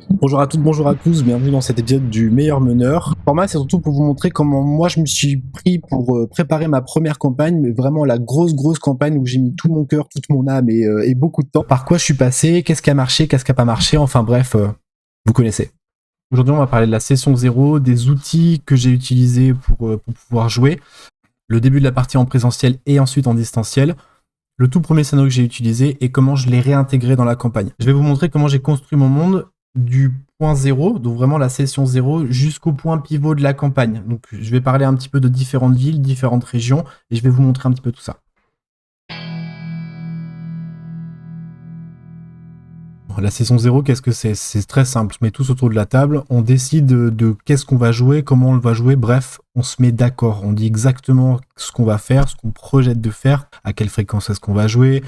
Bonjour à toutes, bonjour à tous, bienvenue dans cet épisode du meilleur meneur. Le format, c'est surtout pour vous montrer comment moi je me suis pris pour préparer ma première campagne, mais vraiment la grosse campagne où j'ai mis tout mon cœur, toute mon âme et beaucoup de temps. Par quoi je suis passé, qu'est-ce qui a marché, qu'est-ce qui a pas marché, enfin bref, vous connaissez. Aujourd'hui, on va parler de la session 0, des outils que j'ai utilisés pour pouvoir jouer, le début de la partie en présentiel et ensuite en distanciel, le tout premier scénario que j'ai utilisé et comment je l'ai réintégré dans la campagne. Je vais vous montrer comment j'ai construit mon monde du point 0, donc vraiment la session 0, jusqu'au point pivot de la campagne. Donc je vais parler un petit peu de différentes villes, différentes régions, et je vais vous montrer un petit peu tout ça. La session 0, qu'est-ce que c'est ? C'est très simple, on se met tous autour de la table, on décide de qu'est-ce qu'on va jouer, comment on le va jouer, bref, on se met d'accord, on dit exactement ce qu'on va faire, ce qu'on projette de faire, à quelle fréquence est-ce qu'on va jouer,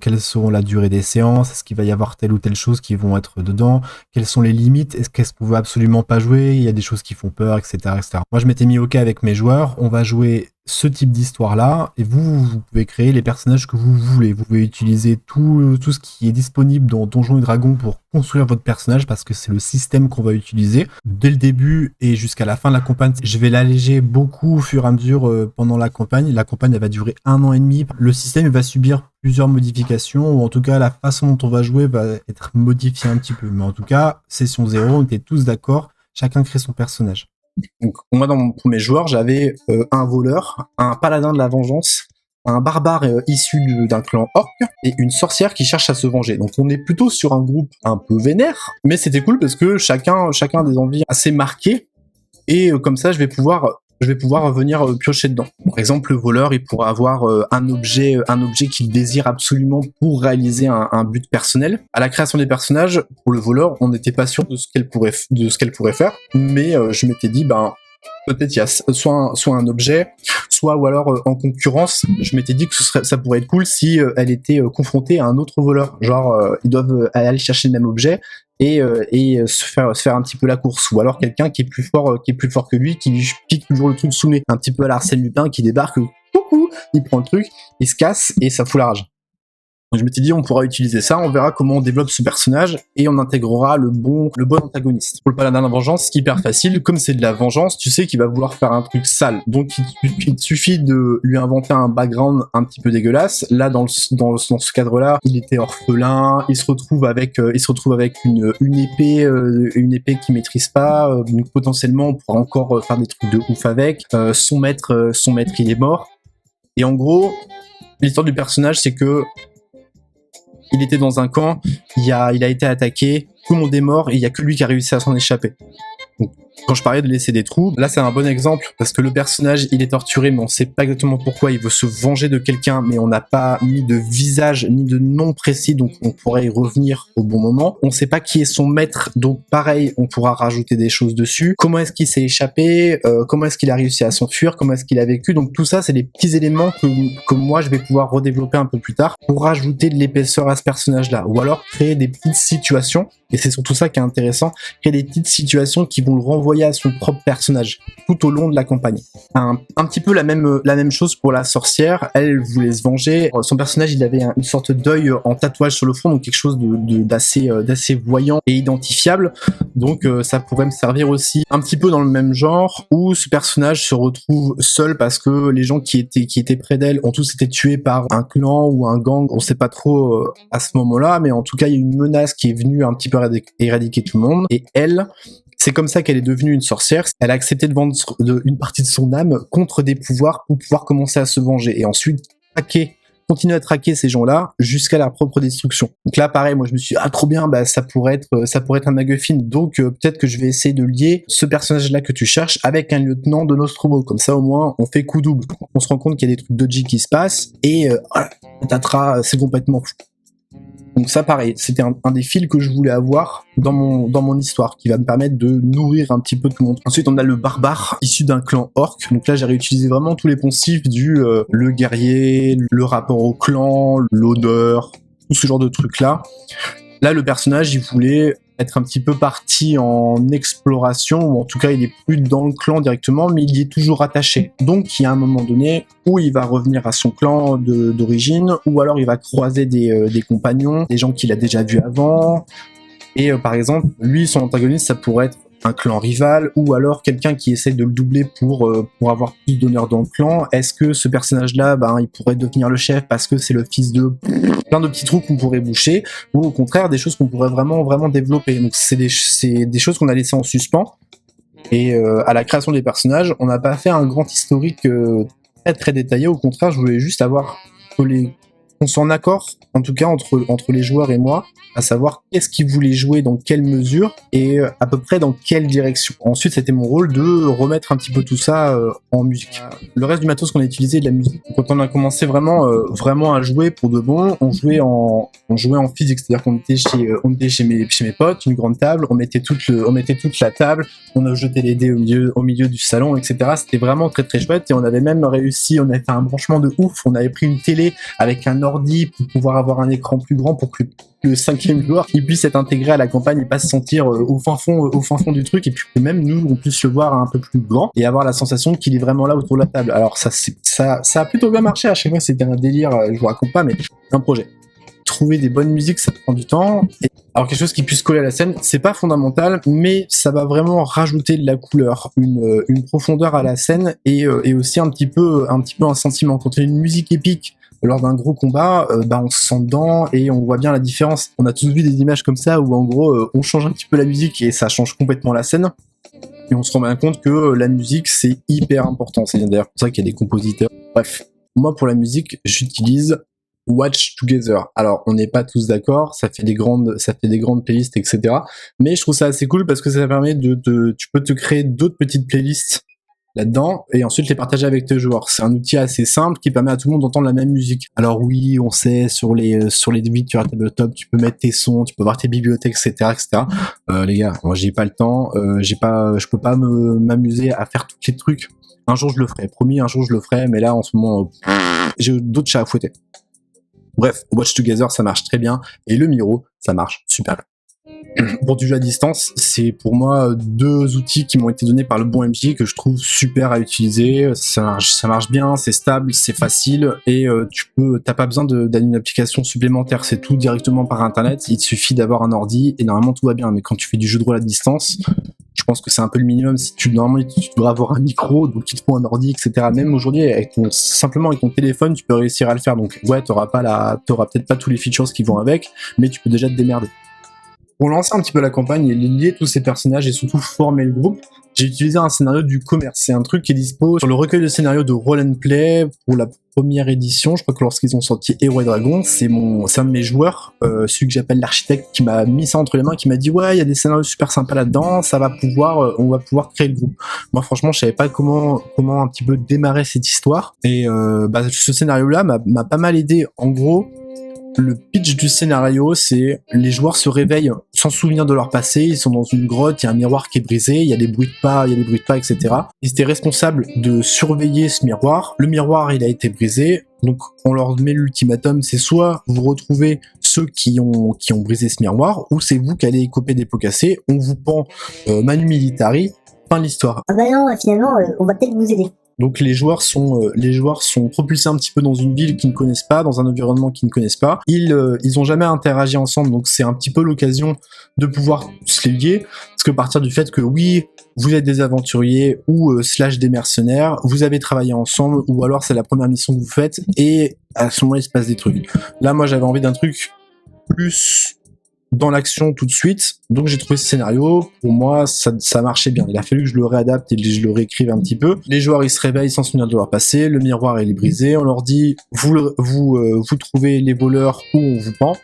quelles seront la durée des séances, est-ce qu'il va y avoir telle ou telle chose qui vont être dedans, quelles sont les limites, qu'est-ce qu'on veut absolument pas jouer, il y a des choses qui font peur, etc., etc. Moi, je m'étais mis OK avec mes joueurs, on va jouer ce type d'histoire-là, et vous pouvez créer les personnages que vous voulez. Vous pouvez utiliser tout ce qui est disponible dans Donjons et Dragons pour construire votre personnage, parce que c'est le système qu'on va utiliser. Dès le début et jusqu'à la fin de la campagne, je vais l'alléger beaucoup au fur et à mesure pendant la campagne. La campagne, elle va durer 1 an et demi. Le système va subir plusieurs modifications, ou en tout cas, la façon dont on va jouer va être modifiée un petit peu. Mais en tout cas, session 0, on était tous d'accord, chacun crée son personnage. Donc, moi, dans mon premier joueur, j'avais un voleur, un paladin de la vengeance, un barbare issu d'un clan orc et une sorcière qui cherche à se venger. Donc on est plutôt sur un groupe un peu vénère, mais c'était cool parce que chacun a des envies assez marquées, et comme ça je vais pouvoir venir piocher dedans. Par exemple, le voleur, il pourra avoir un objet qu'il désire absolument pour réaliser un but personnel. À la création des personnages, pour le voleur, on n'était pas sûr de ce qu'elle pourrait faire, mais je m'étais dit, peut-être il y a soit un objet, ou alors en concurrence, je m'étais dit que ça pourrait être cool si elle était confrontée à un autre voleur. Genre, ils doivent aller chercher le même objet et se faire un petit peu la course, ou alors quelqu'un qui est plus fort que lui, qui lui pique toujours le truc sous le nez, un petit peu à la Arsène Lupin, qui débarque, coucou, il prend le truc, il se casse et ça fout la rage. Je m'étais dit, on pourra utiliser ça, on verra comment on développe ce personnage et on intégrera le bon antagoniste. Pour le paladin de la vengeance, c'est hyper facile, comme c'est de la vengeance, tu sais qu'il va vouloir faire un truc sale. Donc il suffit de lui inventer un background un petit peu dégueulasse. Là, dans ce cadre-là, il était orphelin, il se retrouve avec une épée qu'il maîtrise pas, donc potentiellement on pourra encore faire des trucs de ouf avec. Son maître il est mort. Et en gros, l'histoire du personnage, c'est que il était dans un camp, il a été attaqué, tout le monde est mort et il y a que lui qui a réussi à s'en échapper. Donc, quand je parlais de laisser des trous, là c'est un bon exemple parce que le personnage il est torturé, mais on sait pas exactement pourquoi, il veut se venger de quelqu'un, mais on n'a pas mis de visage ni de nom précis, donc on pourrait y revenir au bon moment. On sait pas qui est son maître, donc pareil, on pourra rajouter des choses dessus. Comment est-ce qu'il s'est échappé, comment est-ce qu'il a réussi à s'enfuir, comment est-ce qu'il a vécu. Donc tout ça, c'est des petits éléments que moi je vais pouvoir redévelopper un peu plus tard pour rajouter de l'épaisseur à ce personnage-là, ou alors créer des petites situations. Et c'est surtout ça qui est intéressant, créer des petites situations qui vont le renvoyer à son propre personnage tout au long de la campagne. Un petit peu la même chose pour la sorcière. Elle voulait se venger. Son personnage, il avait une sorte d'œil en tatouage sur le front, donc quelque chose d'assez voyant et identifiable. Donc ça pourrait me servir aussi un petit peu dans le même genre, où ce personnage se retrouve seul parce que les gens qui étaient près d'elle ont tous été tués par un clan ou un gang. On sait pas trop à ce moment-là, mais en tout cas il y a une menace qui est venue un petit peu éradiquer tout le monde. Et elle, c'est comme ça qu'elle est devenue une sorcière. Elle a accepté de vendre une partie de son âme contre des pouvoirs pour pouvoir commencer à se venger et ensuite continuer à traquer ces gens-là jusqu'à leur propre destruction. Donc là, pareil, moi je me suis dit, trop bien, ça pourrait être un MacGuffin. Donc peut-être que je vais essayer de lier ce personnage-là que tu cherches avec un lieutenant de Nostromo. Comme ça, au moins, on fait coup double. On se rend compte qu'il y a des trucs dodgy qui se passent et Tatra, c'est complètement fou. Donc ça, pareil, c'était un des fils que je voulais avoir dans mon histoire, qui va me permettre de nourrir un petit peu tout le monde. Ensuite, on a le barbare, issu d'un clan orc. Donc là, j'ai réutilisé vraiment tous les poncifs le guerrier, le rapport au clan, l'odeur, tout ce genre de trucs-là. Là, le personnage, il voulait être un petit peu parti en exploration, ou en tout cas il est plus dans le clan directement, mais il y est toujours attaché. Donc il y a un moment donné où il va revenir à son clan d'origine, ou alors il va croiser des compagnons, des gens qu'il a déjà vus avant, Et par exemple, lui, son antagoniste, ça pourrait être un clan rival, ou alors quelqu'un qui essaie de le doubler pour avoir plus d'honneur dans le clan. Est-ce que ce personnage-là, il pourrait devenir le chef parce que c'est le fils de... Plein de petits trous qu'on pourrait boucher, ou au contraire, des choses qu'on pourrait vraiment développer. Donc c'est des choses qu'on a laissées en suspens. Et à la création des personnages, on n'a pas fait un grand historique très détaillé. Au contraire, je voulais juste avoir qu'on soit en accord, en tout cas entre les joueurs et moi, à savoir qu'est-ce qu'ils voulaient jouer, dans quelle mesure et à peu près dans quelle direction. Ensuite, c'était mon rôle de remettre un petit peu tout ça en musique. Le reste du matos qu'on a utilisé, de la musique, quand on a commencé vraiment à jouer pour de bon, on jouait en physique, c'est-à-dire qu'on était chez mes potes, une grande table, on mettait toute la table, on a jeté les dés au milieu du salon, etc. C'était vraiment très chouette, et on avait même réussi, on avait fait un branchement de ouf, on avait pris une télé avec un ordi pour pouvoir avoir un écran plus grand pour que le cinquième joueur il puisse être intégré à la campagne et pas se sentir au fin fond du truc, et puis que même nous on puisse le voir un peu plus grand et avoir la sensation qu'il est vraiment là autour de la table. Alors ça a plutôt bien marché. À chaque fois c'était un délire, je vous raconte pas, mais un projet. Trouver des bonnes musiques, ça prend du temps. Alors quelque chose qui puisse coller à la scène, c'est pas fondamental, mais ça va vraiment rajouter de la couleur, une profondeur à la scène, et aussi un petit peu un sentiment. Quand il y a une musique épique lors d'un gros combat, on se sent dedans et on voit bien la différence. On a tous vu des images comme ça où en gros on change un petit peu la musique et ça change complètement la scène. Et on se rend bien compte que la musique c'est hyper important. C'est d'ailleurs pour ça qu'il y a des compositeurs. Bref, moi pour la musique j'utilise Watch Together. Alors on n'est pas tous d'accord, ça fait des grandes playlists, etc. Mais je trouve ça assez cool parce que ça permet tu peux te créer d'autres petites playlists là-dedans et ensuite les partager avec tes joueurs. C'est un outil assez simple qui permet à tout le monde d'entendre la même musique. Alors oui, on sait, sur les devis sur la tabletop, tu peux mettre tes sons, tu peux voir tes bibliothèques, etc. Les gars, moi j'ai pas le temps, je peux pas m'amuser à faire tous les trucs. Un jour je le ferai, promis, un jour je le ferai, mais là en ce moment j'ai d'autres chats à fouetter. Bref, Watch Together ça marche très bien, et le Miro ça marche super bien. Pour du jeu à distance, c'est pour moi deux outils qui m'ont été donnés par le bon MJ que je trouve super à utiliser. Ça marche bien, c'est stable, c'est facile, et t'as pas besoin d'une application supplémentaire. C'est tout directement par internet. Il te suffit d'avoir un ordi et normalement tout va bien. Mais quand tu fais du jeu de rôle à distance, je pense que c'est un peu le minimum. Normalement, tu dois avoir un micro, donc il te faut un ordi, etc. Même aujourd'hui, simplement avec ton téléphone, tu peux réussir à le faire. Donc ouais, t'auras peut-être pas tous les features qui vont avec, mais tu peux déjà te démerder. Pour lancer un petit peu la campagne et lier tous ces personnages et surtout former le groupe, j'ai utilisé un scénario du commerce. C'est un truc qui est dispo sur le recueil de scénarios de Roll and Play pour la première édition. Je crois que lorsqu'ils ont sorti Héros et Dragons, c'est un de mes joueurs, celui que j'appelle l'architecte, qui m'a mis ça entre les mains, qui m'a dit ouais, il y a des scénarios super sympas là-dedans, on va pouvoir créer le groupe. Moi franchement, je savais pas comment un petit peu démarrer cette histoire, et ce scénario-là m'a pas mal aidé. En gros, le pitch du scénario, c'est les joueurs se réveillent sans souvenir de leur passé, ils sont dans une grotte, il y a un miroir qui est brisé, il y a des bruits de pas, etc. Ils étaient responsables de surveiller ce miroir. Le miroir, il a été brisé, donc on leur met l'ultimatum, c'est soit vous retrouvez ceux qui ont brisé ce miroir, ou c'est vous qui allez écoper des pots cassés, on vous pend manu militari, fin de l'histoire. Ah bah non, finalement, on va peut-être vous aider. Donc les joueurs sont propulsés un petit peu dans une ville qu'ils ne connaissent pas, dans un environnement qu'ils ne connaissent pas. Ils ont jamais interagi ensemble, donc c'est un petit peu l'occasion de pouvoir se les lier, parce que partir du fait que oui, vous êtes des aventuriers ou slash des mercenaires, vous avez travaillé ensemble, ou alors c'est la première mission que vous faites, et à ce moment il se passe des trucs. Là moi j'avais envie d'un truc plus dans l'action tout de suite, donc j'ai trouvé ce scénario. Pour moi ça marchait bien. Il a fallu que je le réadapte et que je le réécrive un petit peu. Les joueurs ils se réveillent sans se souvenir de leur passé, le miroir il est brisé, on leur dit vous trouvez les voleurs ou on vous pend.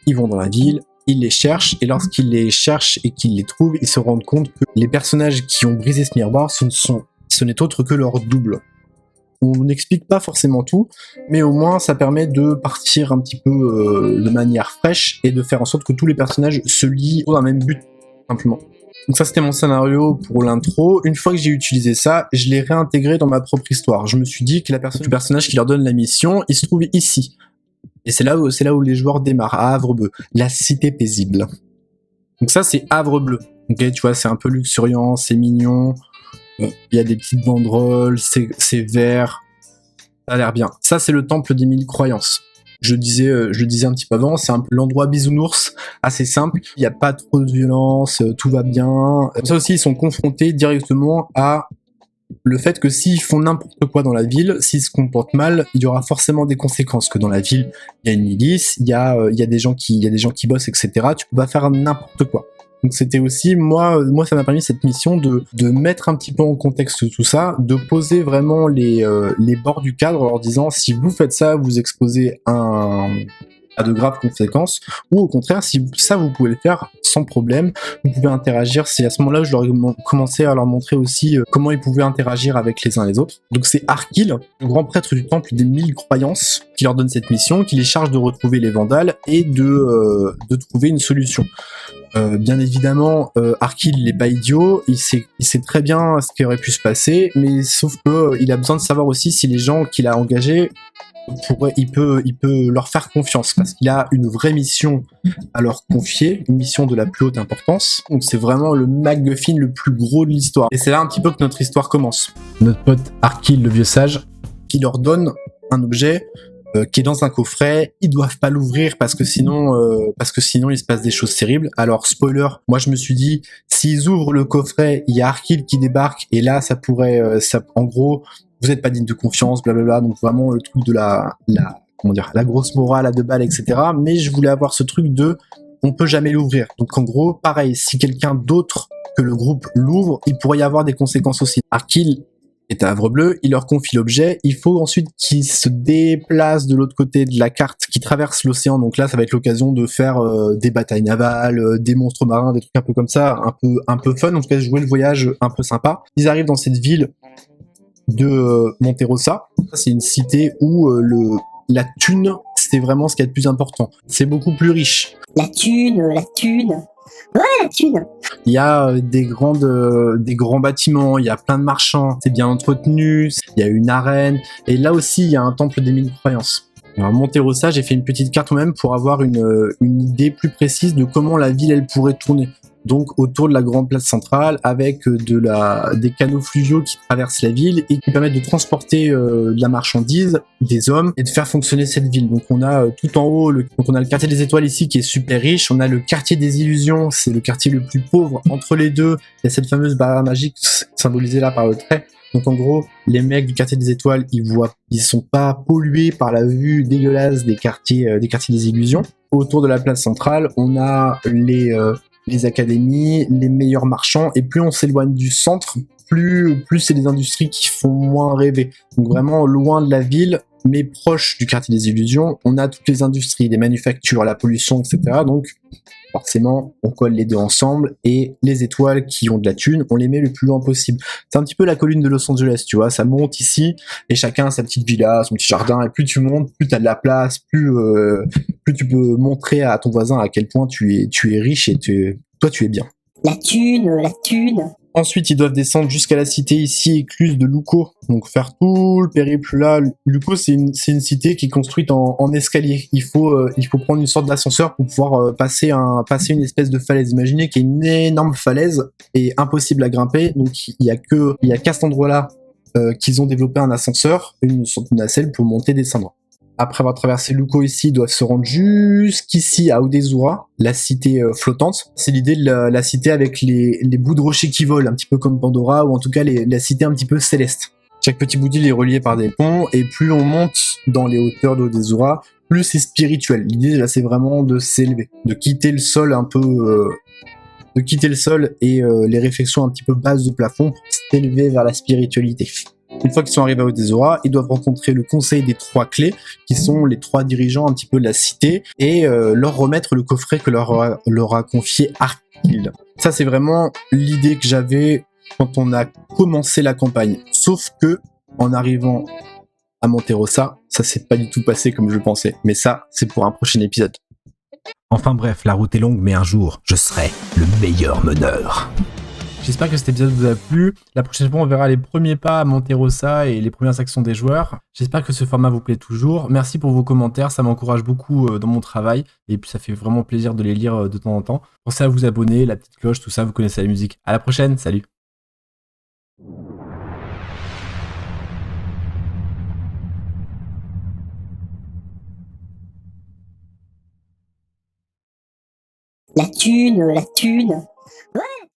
Ils vont dans la ville, ils les cherchent, et lorsqu'ils les cherchent et qu'ils les trouvent, ils se rendent compte que les personnages qui ont brisé ce miroir ce n'est autre que leur double. On n'explique pas forcément tout, mais au moins ça permet de partir un petit peu de manière fraîche et de faire en sorte que tous les personnages se lient dans un même but, simplement. Donc ça c'était mon scénario pour l'intro. Une fois que j'ai utilisé ça, je l'ai réintégré dans ma propre histoire. Je me suis dit que le personnage qui leur donne la mission, il se trouve ici. Et c'est là où les joueurs démarrent, à Havre-Bleu, la cité paisible. Donc ça c'est Havre-Bleu. Ok, tu vois, c'est un peu luxuriant, c'est mignon. Il y a des petites banderoles, c'est vert, ça a l'air bien. Ça, c'est le temple des 1000 croyances. Je le disais un petit peu avant, c'est un peu l'endroit bisounours, assez simple. Il n'y a pas trop de violence, tout va bien. Ça aussi, ils sont confrontés directement à le fait que s'ils font n'importe quoi dans la ville, s'ils se comportent mal, il y aura forcément des conséquences. Que dans la ville, il y a une milice, il y a des gens qui bossent, etc. Tu peux pas faire n'importe quoi. Donc c'était aussi, moi ça m'a permis cette mission de mettre un petit peu en contexte tout ça, de poser vraiment les bords du cadre en leur disant si vous faites ça, vous exposez à de graves conséquences, ou au contraire, si ça vous pouvez le faire sans problème, vous pouvez interagir. C'est à ce moment-là que je leur ai commencé à leur montrer aussi comment ils pouvaient interagir avec les uns les autres. Donc c'est Arkil, le grand prêtre du temple des 1000 croyances, qui leur donne cette mission, qui les charge de retrouver les vandales et de trouver une solution. Bien évidemment, Arkil il est pas idiot, il sait très bien ce qui aurait pu se passer, mais sauf que il a besoin de savoir aussi si les gens qu'il a engagés il peut leur faire confiance parce qu'il a une vraie mission à leur confier, une mission de la plus haute importance. Donc c'est vraiment le MacGuffin le plus gros de l'histoire. Et c'est là un petit peu que notre histoire commence. Notre pote Arkil, le vieux sage, qui leur donne un objet qui est dans un coffret. Ils doivent pas l'ouvrir parce que sinon il se passe des choses terribles. Alors spoiler, moi je me suis dit s'ils ouvrent le coffret, il y a Arkil qui débarque et là ça pourrait en gros vous êtes pas digne de confiance, blablabla. Donc vraiment le truc de la grosse morale à 2 balles, etc. Mais je voulais avoir ce truc de on peut jamais l'ouvrir. Donc en gros, pareil, si quelqu'un d'autre que le groupe l'ouvre, il pourrait y avoir des conséquences aussi. Arkil est à Havre Bleu, il leur confie l'objet, il faut ensuite qu'ils se déplacent de l'autre côté de la carte, qu'ils traversent l'océan. Donc là, ça va être l'occasion de faire des batailles navales, des monstres marins, des trucs un peu comme ça, un peu fun. En tout cas, jouer le voyage un peu sympa. Ils arrivent dans cette ville de Monterosa. C'est une cité où la thune, c'est vraiment ce qui est le plus important. C'est beaucoup plus riche. La thune. Ouais, la thune. Il y a des grands bâtiments, il y a plein de marchands, c'est bien entretenu, il y a une arène, et là aussi il y a un temple des 1000 croyances. Alors, Monterosa, j'ai fait une petite carte moi-même pour avoir une idée plus précise de comment la ville elle pourrait tourner. Donc autour de la grande place centrale avec des canaux fluviaux qui traversent la ville et qui permettent de transporter de la marchandise, des hommes et de faire fonctionner cette ville. Donc on a tout en haut, donc on a le quartier des étoiles ici qui est super riche, on a le quartier des illusions, c'est le quartier le plus pauvre. Entre les deux, il y a cette fameuse barrière magique symbolisée là par le trait. Donc en gros, les mecs du quartier des étoiles, ils sont pas pollués par la vue dégueulasse des quartiers des illusions. Autour de la place centrale, on a les académies, les meilleurs marchands, et plus on s'éloigne du centre, plus c'est des industries qui font moins rêver. Donc vraiment loin de la ville, mais proche du quartier des illusions, on a toutes les industries, les manufactures, la pollution, etc. Donc forcément, on colle les deux ensemble, et les étoiles qui ont de la thune, on les met le plus loin possible. C'est un petit peu la colline de Los Angeles, tu vois, ça monte ici, et chacun a sa petite villa, son petit jardin, et plus tu montes, plus t'as de la place, plus tu peux montrer à ton voisin à quel point tu es riche et toi tu es bien. La thune. Ensuite, ils doivent descendre jusqu'à la cité ici écluse de Luco. Donc faire tout le périple là. Luco, c'est une cité qui est construite en escalier. Il faut prendre une sorte d'ascenseur pour pouvoir passer une espèce de falaise. Imaginez qu'il y a une énorme falaise et impossible à grimper. Donc il y a qu'à cet endroit-là qu'ils ont développé un ascenseur, une sorte de nacelle pour monter et descendre. Après avoir traversé Luco ici, ils doivent se rendre jusqu'ici à Udezura, la cité flottante. C'est l'idée de la cité avec les bouts de rochers qui volent, un petit peu comme Pandora, ou en tout cas la cité un petit peu céleste. Chaque petit bout d'île est relié par des ponts, et plus on monte dans les hauteurs d'Udezura, plus c'est spirituel. L'idée là, c'est vraiment de s'élever, de quitter le sol un peu... de quitter le sol et les réflexions un petit peu basses du plafond pour s'élever vers la spiritualité. Une fois qu'ils sont arrivés à Udezura, ils doivent rencontrer le conseil des 3 clés, qui sont les 3 dirigeants un petit peu de la cité, et leur remettre le coffret que leur a confié Arkil. Ça, c'est vraiment l'idée que j'avais quand on a commencé la campagne. Sauf que, en arrivant à Monterosa, ça s'est pas du tout passé comme je pensais. Mais ça, c'est pour un prochain épisode. Enfin bref, la route est longue, mais un jour, je serai le meilleur meneur. J'espère que cet épisode vous a plu. La prochaine fois, on verra les premiers pas à Monterosa et les premières actions des joueurs. J'espère que ce format vous plaît toujours. Merci pour vos commentaires, ça m'encourage beaucoup dans mon travail. Et puis ça fait vraiment plaisir de les lire de temps en temps. Pensez à vous abonner, la petite cloche, tout ça, vous connaissez la musique. À la prochaine, salut! La thune, la thune.